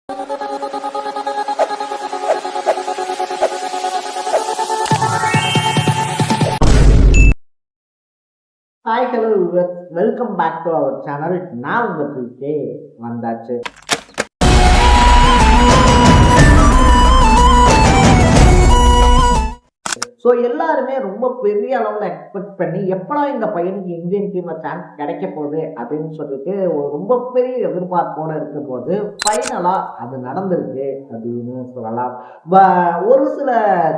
Hi hello welcome back to our channel. நான் உங்களுக்கு வந்தாச்சு. ஸோ எல்லாருமே ரொம்ப பெரிய அளவில் எக்ஸ்பெக்ட் பண்ணி எப்படா இந்த பையனுக்கு இந்தியன் டீமில் சான்ஸ் கிடைக்க போகுது அப்படின்னு சொல்லிட்டு ஒரு ரொம்ப பெரிய எதிர்பார்ப்போடு இருக்கும் போது ஃபைனலாக அது நடந்திருக்கு அப்படின்னு சொல்லலாம். ஒரு சில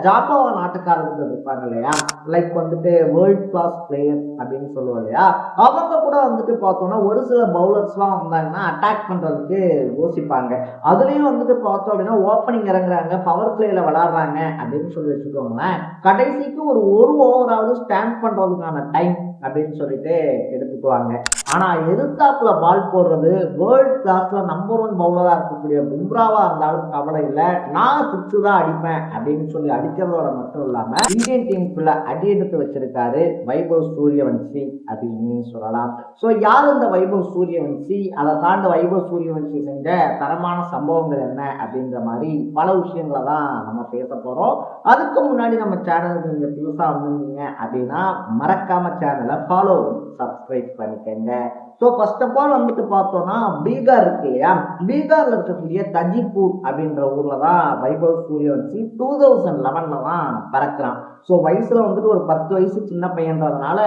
ஜாப்பாவா நாட்டுக்காரர்கள் இருப்பாங்க இல்லையா, லைக் வந்துட்டு வேர்ல்ட் கிளாஸ் பிளேயர் அப்படின்னு சொல்லுவோம் இல்லையா, அவங்க கூட வந்துட்டு பார்த்தோம்னா ஒரு சில பவுலர்ஸ்லாம் வந்தாங்கன்னா அட்டாக் பண்ணுறதுக்கு யோசிப்பாங்க. அதுலேயும் வந்துட்டு பார்த்தோம் அப்படின்னா ஓப்பனிங் இறங்குறாங்க, பவர் பிளேயில் விளாடுறாங்க அப்படின்னு சொல்லி வச்சுக்கோங்களேன், கடைசிக்கு ஒரு ஓவராவது ஸ்டாண்ட் பண்றதுக்கான டைம் அப்படின்னு சொல்லிட்டு எடுத்துக்குவாங்க. ஆனா எதிர்த்தாப்புல பால் போடுறது வேர்ல்ட் கிளாஸ்ல நம்பர் 1 பவுலரா இருக்கக்கூடிய பும்ராவா இருந்தாலும் கவலை இல்லை, நான் 6 தான் அடிப்பேன் அப்படின்னு சொல்லி அடிக்கிறதோட மட்டும் இல்லாம இந்தியன் டீமுக்குள்ள அடி எடுத்து வச்சிருக்காரு வைபவ் சூரியவன்சி அப்படின்னு சொல்லலாம். ஸோ யார் இந்த வைபவ் சூரியவன்சி, அதை தாண்டி வைபவ் சூரியவன்சி செஞ்ச தரமான சம்பவங்கள் என்ன அப்படின்ற மாதிரி பல விஷயங்களை தான் நம்ம பேச போறோம். அதுக்கு முன்னாடி நம்ம சேனலுக்கு நீங்க புதுசா வந்திருந்தீங்க அப்படின்னா மறக்காம சேனலை ஃபாலோ சப்ஸ்கிரைப் பண்ணிக்கங்க. ஸோ ஃபர்ஸ்ட் ஆஃப் ஆல் வந்துட்டு பார்த்தோம்னா பீகார் இருக்கு இல்லையா, பீகார்ல இருக்கக்கூடிய தஜிப்பூர் அப்படின்ற ஊர்ல தான் வைபவ் சூரியவன்சி 2011 தான் பிறக்கிறான். ஸோ வயசுல வந்துட்டு ஒரு 10 வயசு சின்ன பையன்றதுனால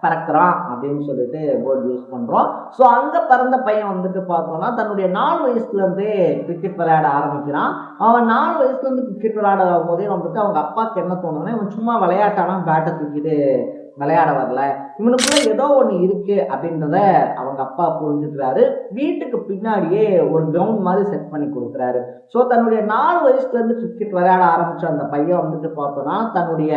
பிறக்கிறான் அப்படின்னு சொல்லிட்டு வேர்ட் யூஸ் பண்றோம். ஸோ அங்க பிறந்த பையன் வந்துட்டு பார்த்தோம்னா தன்னுடைய 4 வயசுல இருந்தே கிரிக்கெட் விளையாட ஆரம்பிக்கிறான். அவன் 4 வயசுல இருந்து கிரிக்கெட் விளையாட போதே வந்துட்டு அவங்க அப்பாவுக்கு என்ன தோணுதுன்னா, இவன் சும்மா விளையாட்டாலாம் பேட்டை தூக்கிட்டு விளையாட வரல, இவனுக்குள்ள ஏதோ ஒண்ணு இருக்கு அப்படின்றத அவங்க அப்பா புரிஞ்சுக்கிறாரு. வீட்டுக்கு பின்னாடியே ஒரு கிரவுண்ட் மாதிரி செட் பண்ணி கொடுக்குறாரு. ஸோ தன்னுடைய 4 வயசுல இருந்து கிரிக்கெட் விளையாட ஆரம்பிச்ச அந்த பையன் வந்துட்டு பார்த்தோம்னா தன்னுடைய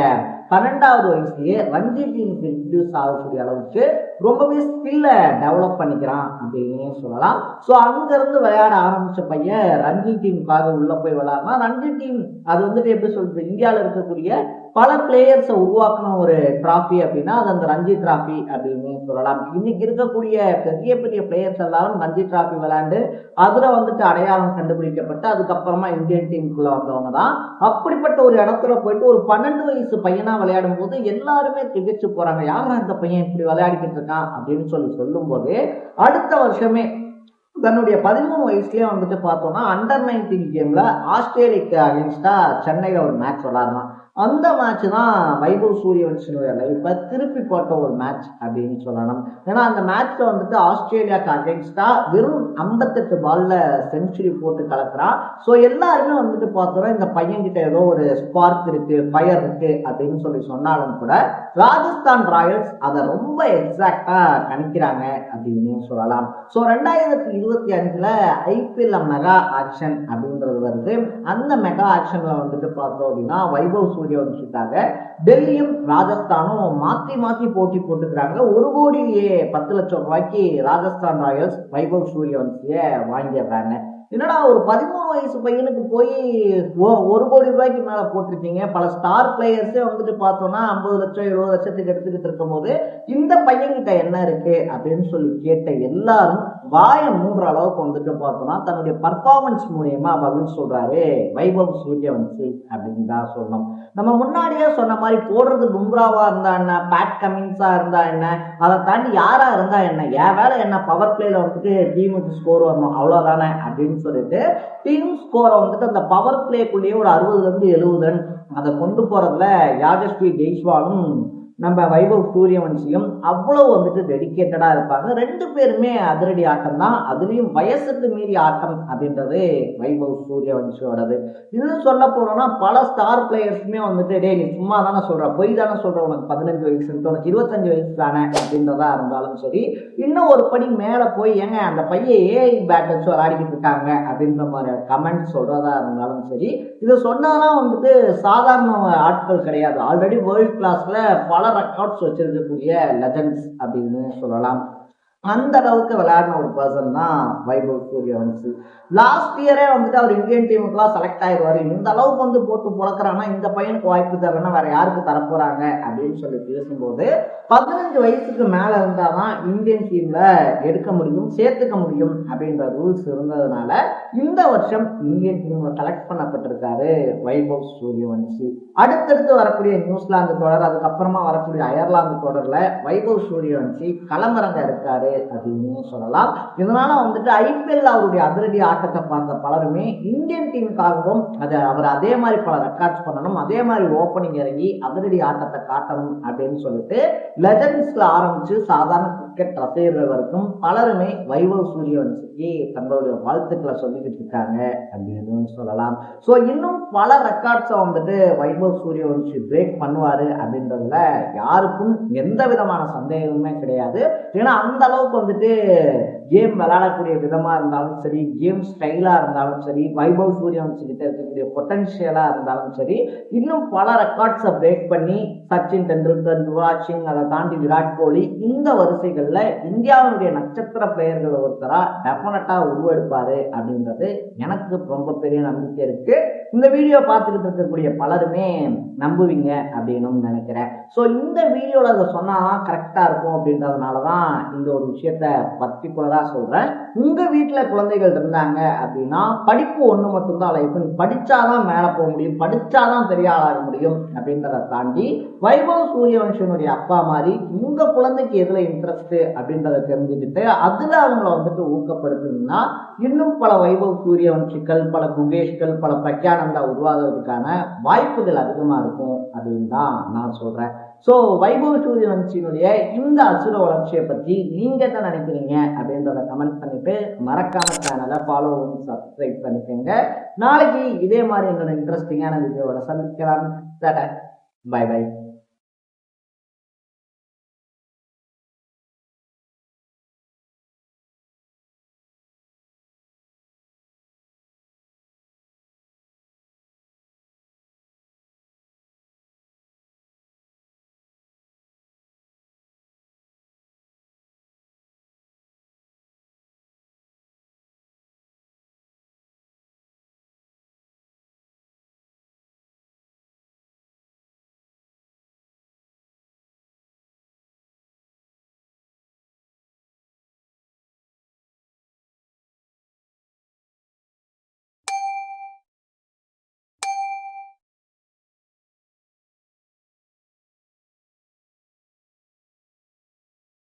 12வது வயசுலயே ரஞ்சி டீமுக்கு இன்ட்ரடியூஸ் ஆகக்கூடிய அளவுக்கு ரொம்பவே ஸ்கில்ல டெவலப் பண்ணிக்கிறான் அப்படின்னு சொல்லலாம். ஸோ அங்க இருந்து விளையாட ஆரம்பிச்ச பையன் ரஞ்சி டீமுக்காக உள்ள போய் விளையாடுனா, ரஞ்சி டீம் அது வந்துட்டு எப்படி சொல்றது, இந்தியாவில் இருக்கக்கூடிய பல பிளேயர்ஸை உருவாக்கின ஒரு டிராஃபி அப்படின்னா அது அந்த ரஞ்சி டிராஃபி அப்படின்னு சொல்லலாம். இன்னைக்கு இருக்கக்கூடிய பெரிய பெரிய பிளேயர்ஸ் எல்லாரும் ரஞ்சி டிராஃபி விளையாண்டு அதுல வந்துட்டு அடையாளம் கண்டுபிடிக்கப்பட்டு அதுக்கப்புறமா இந்தியன் டீமுக்குள்ள வந்தவங்க தான். அப்படிப்பட்ட ஒரு இடத்துல போயிட்டு ஒரு 12 வயசு பையனா விளையாடும் போது எல்லாருமே திகைச்சு போறாங்க, யாரா இந்த பையன் இப்படி விளையாடிக்கிட்டு இருக்கான் அப்படின்னு சொல்லும் போது அடுத்த வருஷமே தன்னுடைய 13 வயசுலயே வந்துட்டு பார்த்தோம்னா அண்டர் 19 கேம்ல ஆஸ்திரேலியாக்கு அகேன்ஸ்டா சென்னையில ஒரு மேட்ச் விளையாடலாம். அந்த மேட்ச் தான் வைபவ் சூரியவன்சியோட லைஃப்பை திருப்பி போட்ட ஒரு மேட்ச் அப்படின்னு சொல்லணும். ஏன்னா அந்த மேட்ச்ல வந்துட்டு ஆஸ்திரேலியாவுக்கு அகேன்ஸ்டா வெறும் 58 பால்ல செஞ்சுரி போட்டு கலக்குறான். ஸோ எல்லாருமே வந்துட்டு பார்த்தோம்னா இந்த பையன் கிட்ட ஏதோ ஒரு ஸ்பார்க் இருக்கு, ஃபயர் இருக்கு அப்படின்னு சொல்லி சொன்னாலும் கூட ராஜஸ்தான் ராயல்ஸ் அதை ரொம்ப எக்ஸாக்டா கணிக்கிறாங்க அப்படின்னு சொல்லலாம். ஸோ 2025ல ஐபிஎல் மெகா ஆக்ஷன் அப்படின்றது வருது. அந்த மெகா ஆக்ஷன்ல வந்துட்டு பார்த்தோம் அப்படின்னா வைபவ் சூரியவன்சிக்காக டெல்லியும் ராஜஸ்தானும் மாத்தி மாத்தி போட்டி போட்டுக்கிறாங்க. 1,10,00,000 ரூபாய்க்கு ராஜஸ்தான் ராயல்ஸ் வைபவ் சூரியவன்சிய வாங்கிடுறாங்க. என்னடா ஒரு 13 வயசு பையனுக்கு போய் 1 கோடி ரூபாய்க்கு மேல போட்டிருக்கீங்க, பல ஸ்டார் பிளேயர்ஸே வந்துட்டு பார்த்தோம்னா 50 லட்சம் 70 லட்சத்துக்கு எடுத்துக்கிட்டு இருக்கும் போது இந்த பையன்கிட்ட என்ன இருக்கு அப்படின்னு சொல்லி கேட்ட எல்லாரும் வாயை மூடுற அளவுக்கு வந்துட்டு பார்த்தோம்னா தன்னுடைய பர்ஃபார்மன்ஸ் மூலியமா பதில் சொல்றாரு வைபவ் சூரியவன்சி அப்படின்னு தான் சொல்லணும். நம்ம முன்னாடியே சொன்ன மாதிரி போடுறது பும்ராவா இருந்தா என்ன, பேட் கமின்ஸா இருந்தா என்ன, அதை தாண்டி யாரா இருந்தா என்ன, என் வேலை என்ன, பவர் பிளேல வந்துட்டு டீமுக்கு ஸ்கோர் வரணும் அவ்வளவுதானே அப்படின்னு சொல்லிட்டு டீம் ஸ்கோரை வந்துட்டு அந்த பவர் பிளேக்குள்ளேயே ஒரு 60ல இருந்து 70 ரன் அதை கொண்டு போறதுல யாஜஸ்வி ஜெய்ஸ்வாலும் நம்ம வைபவ் சூரியவன்சியும் அவ்வளவு வந்துட்டு டெடிக்கேட்டடா இருப்பாங்க. 2 பேருமே அதிரடி ஆட்டம் தான், அதுலயும் வயசுக்கு மீறி ஆட்டம் அப்படின்றது வைபவ் சூரியவன்சியோடது. இன்னும் சொல்ல போனோம்னா பல ஸ்டார் பிளேயர்ஸுமே வந்துட்டு டே நீ சும்மா தானே சொல்ற, பொய் தானே சொல்ற, உனக்கு 15 வயசு உனக்கு 25 வயசு தானே அப்படின்றதா இருந்தாலும் சரி, இன்னும் ஒரு படி மேல போய் ஏங்க அந்த பையன் ஏஐ பேட் வச்சு விளையாடிக்கிட்டு இருக்காங்க அப்படின்ற மாதிரி கமெண்ட் சொல்றதா இருந்தாலும் சரி, இதை சொன்னாதான் வந்துட்டு சாதாரண ஆட்கள் கிடையாது, ஆல்ரெடி வேர்ல்ட் கிளாஸ்ல பல ரெக்கார்ட்ஸ் வச்சிருக்கக்கூடிய லெஜண்ட்ஸ் அப்படின்னு சொல்லலாம். அந்த அளவுக்கு விளையாடின ஒரு பர்சன் தான் வைபவ் சூரியவன்சி. லாஸ்ட் இயரே வந்துட்டு அவர் இந்தியன் டீமுக்குலாம் செலக்ட் ஆயிடுவாரு. இந்த அளவுக்கு வந்து போட்டு புழக்கிறாங்கன்னா இந்த பையனுக்கு வாய்ப்பு தரலன்னா வேற யாருக்கு தரப்போறாங்க அப்படின்னு சொல்லி பேசும்போது 15 வயசுக்கு மேல இருந்தாதான் இந்தியன் டீம்ல எடுக்க முடியும், சேர்த்துக்க முடியும் அப்படின்ற ரூல்ஸ் இருந்ததுனால இந்த வருஷம் இந்தியன் டீம்ல செலக்ட் பண்ணப்பட்டிருக்காரு வைபவ் சூரியவன்சி. அடுத்தடுத்து வரக்கூடிய நியூசிலாந்து தொடர், அதுக்கப்புறமா வரக்கூடிய அயர்லாந்து தொடர்ல வைபவ் சூரியவன்சி களமிறங்க இருக்காரு அப்படின்னு சொல்லலாம். இதனால வந்துட்டு ஐபிஎல் அவருடைய அதிரடி ஆட்டத்தை பார்த்த பலருமே இந்தியன் டீமுக்காகவும் அவர் அதே மாதிரி பல ரெக்கார்ட்ஸ் பண்ணணும், அதே மாதிரி ஓப்பனிங் இறங்கி அதிரடி ஆட்டத்தை காட்டணும் அப்படின்னு சொல்லிட்டு லெஜண்ட்ஸ்ல ஆரம்பிச்சு சாதாரண கிரிக்கெட் ரசிகர்கள் வரைக்கும் பலருமே வைபவ் சூரியவன்சிக்கு தங்களுடைய வாழ்த்துக்களை சொல்லிக்கிட்டு இருக்காங்க அப்படின்னு சொல்லலாம். ஸோ இன்னும் பல ரெக்கார்ட்ஸை வந்துட்டு வைபவ் சூரியவன்சி பிரேக் பண்ணுவாரு அப்படின்றதுல யாருக்கும் எந்த விதமான சந்தேகமுமே கிடையாது. ஏன்னா அந்த அளவுக்கு வந்துட்டு கேம் விளையாடக்கூடிய விதமா இருந்தாலும் சரி, கேம் ஸ்டைலா இருந்தாலும் சரி, வைபவ் சூரியவன்சி கிட்ட இருக்கக்கூடிய பொட்டன்ஷியலா இருந்தாலும் சரி, இன்னும் பல ரெக்கார்ட்ஸை பிரேக் பண்ணி சச்சின் டெண்டுல்கர், யுவராஜ் சிங், அதை தாண்டி விராட் கோலி, இந்த வரிசைகள்ல இந்தியாவுடைய நட்சத்திர பிளேயர்கள் ஒருத்தரா டெஃபினட்டா உருவெடுப்பாரு அப்படின்றது எனக்கு ரொம்ப பெரிய நம்பிக்கை இருக்கு. இந்த வீடியோ பார்த்துக்கிட்டு இருக்கக்கூடிய பலருமே நம்புவீங்க அப்படின்னு நினைக்கிறேன். ஸோ இந்த வீடியோவில் அதை சொன்னாதான் கரெக்டாக இருக்கும் அப்படின்றதுனால தான் இந்த ஒரு விஷயத்த பர்டிகுலராக சொல்கிறேன். உங்கள் வீட்டில் குழந்தைகள் இருந்தாங்க அப்படின்னா படிப்பு ஒன்று மட்டும்தான் லைஃப், படித்தாதான் மேலே போக முடியும், படித்தாதான் பெரிய ஆளாக முடியும் அப்படின்றத தாண்டி வைபவ் சூரியவன்ஷனுடைய அப்பா மாதிரி உங்கள் குழந்தைக்கு எதில் இன்ட்ரெஸ்ட் அப்படின்றத தெரிஞ்சுக்கிட்டு அதில் அவங்கள வந்துட்டு ஊக்கப்படுத்துனீங்கன்னா இன்னும் பல வைபவ் சூரியவன்ஷிகள், பல குகேஷ்கள், பல பிரக்யானந்தா உருவாகிறதுக்கான வாய்ப்புகள் அதிகமாக இருக்கும் அப்படின்னு தான் நான் சொல்கிறேன். ஸோ வைபவ் சூரியவன்சியினுடைய இந்த அசுர வளர்ச்சியை பற்றி நீங்கள் என்ன நினைக்கிறீங்க அப்படின்றத கமெண்ட் பண்ணிட்டு மறக்காம சேனலை ஃபாலோ பண்ணி சப்ஸ்கிரைப் பண்ணிக்கோங்க. நாளைக்கு இதே மாதிரி என்னோட இன்ட்ரெஸ்டிங்கான வீடியோவோட சந்திக்கலாம். Bye by.